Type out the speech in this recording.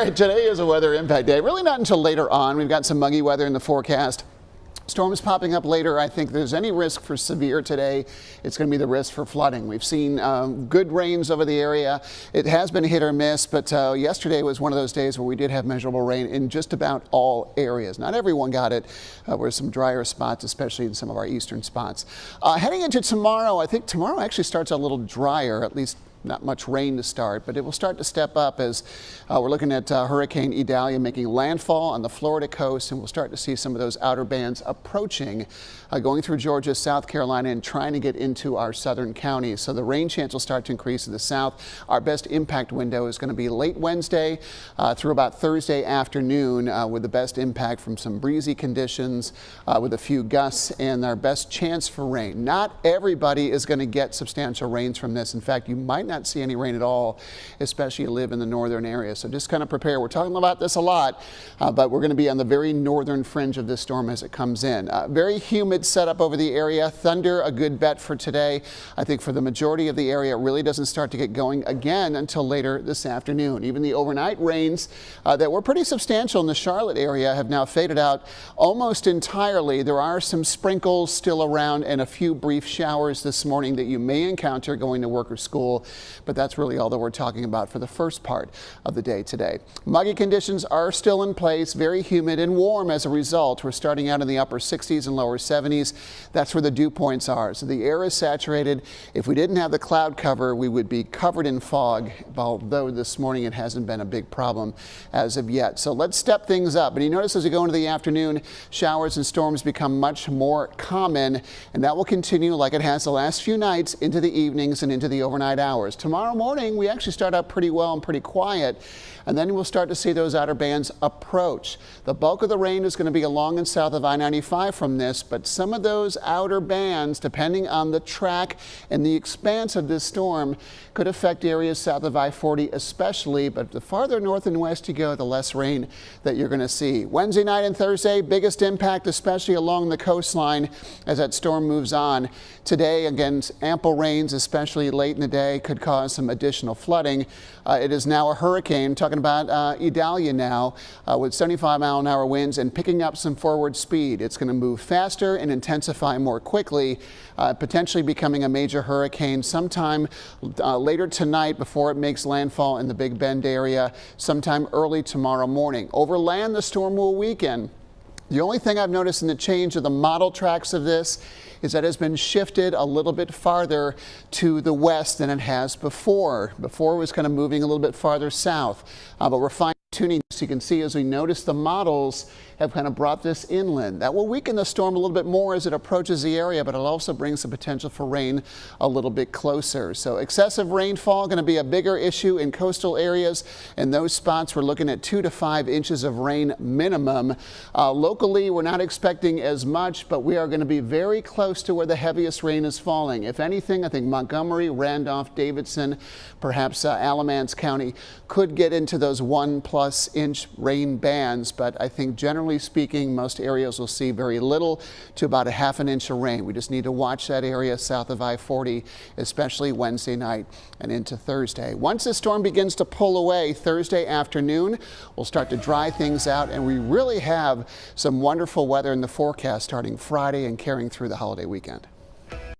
right, today is a weather impact day. Really not until later on. We've got some muggy weather in the forecast. Storms popping up later. I think there's any risk for severe today. It's going to be the risk for flooding. We've seen good rains over the area. It has been hit or miss, but yesterday was one of those days where we did have measurable rain in just about all areas. Not everyone got it. There were some drier spots, especially in some of our eastern spots. Heading into tomorrow, I think tomorrow actually starts a little drier, at least not much rain to start, but it will start to step up as we're looking at Hurricane Idalia making landfall on the Florida coast, and we'll start to see some of those outer bands approaching, going through Georgia, South Carolina, and trying to get into our southern counties. So the rain chance will start to increase in the south. Our best impact window is going to be late Wednesday through about Thursday afternoon, with the best impact from some breezy conditions with a few gusts and our best chance for rain. Not everybody is going to get substantial rains from this. In fact, you might not see any rain at all, especially if you live in the northern area. So just kind of prepare. We're talking about this a lot, but we're going to be on the very northern fringe of this storm as it comes in. Very humid setup over the area. Thunder, a good bet for today. I think for the majority of the area, it really doesn't start to get going again until later this afternoon. Even the overnight rains that were pretty substantial in the Charlotte area have now faded out almost entirely. There are some sprinkles still around and a few brief showers this morning that you may encounter going to work or school. But that's really all that we're talking about for the first part of the day today. Muggy conditions are still in place, very humid and warm as a result. We're starting out in the upper 60s and lower 70s. That's where the dew points are. So the air is saturated. If we didn't have the cloud cover, we would be covered in fog, although this morning it hasn't been a big problem as of yet. So let's step things up. And you notice as we go into the afternoon, showers and storms become much more common, and that will continue like it has the last few nights into the evenings and into the overnight hours. Tomorrow morning, we actually start out pretty well and pretty quiet, and then we'll start to see those outer bands approach. The bulk of the rain is going to be along and south of I-95 from this, but some of those outer bands, depending on the track and the expanse of this storm, could affect areas south of I-40 especially, but the farther north and west you go, the less rain that you're going to see. Wednesday night and Thursday, biggest impact, especially along the coastline as that storm moves on. Today, again, ample rains, especially late in the day, could cause some additional flooding. It is now a hurricane, talking about Idalia now, with 75-mile-an-hour winds and picking up some forward speed. It's going to move faster and intensify more quickly, potentially becoming a major hurricane sometime later tonight before it makes landfall in the Big Bend area, sometime early tomorrow morning. Over land, the storm will weaken. The only thing I've noticed in the change of the model tracks of this is that it has been shifted a little bit farther to the west than it has before. Before it was kind of moving a little bit farther south, but we're fine-tuning this. You can see as we notice the models have kind of brought this inland. That will weaken the storm a little bit more as it approaches the area, but it'll also bring some potential for rain a little bit closer. So excessive rainfall going to be a bigger issue in coastal areas. In those spots, we're looking at 2 to 5 inches of rain minimum. Locally, we're not expecting as much, but we are going to be very close to where the heaviest rain is falling. If anything, I think Montgomery, Randolph, Davidson, perhaps Alamance County could get into those 1+ inch rain bands, but I think generally speaking, most areas will see very little to about 1/2 inch of rain. We just need to watch that area south of I-40, especially Wednesday night and into Thursday. Once the storm begins to pull away Thursday afternoon, we'll start to dry things out, and we really have some wonderful weather in the forecast starting Friday and carrying through the holiday weekend.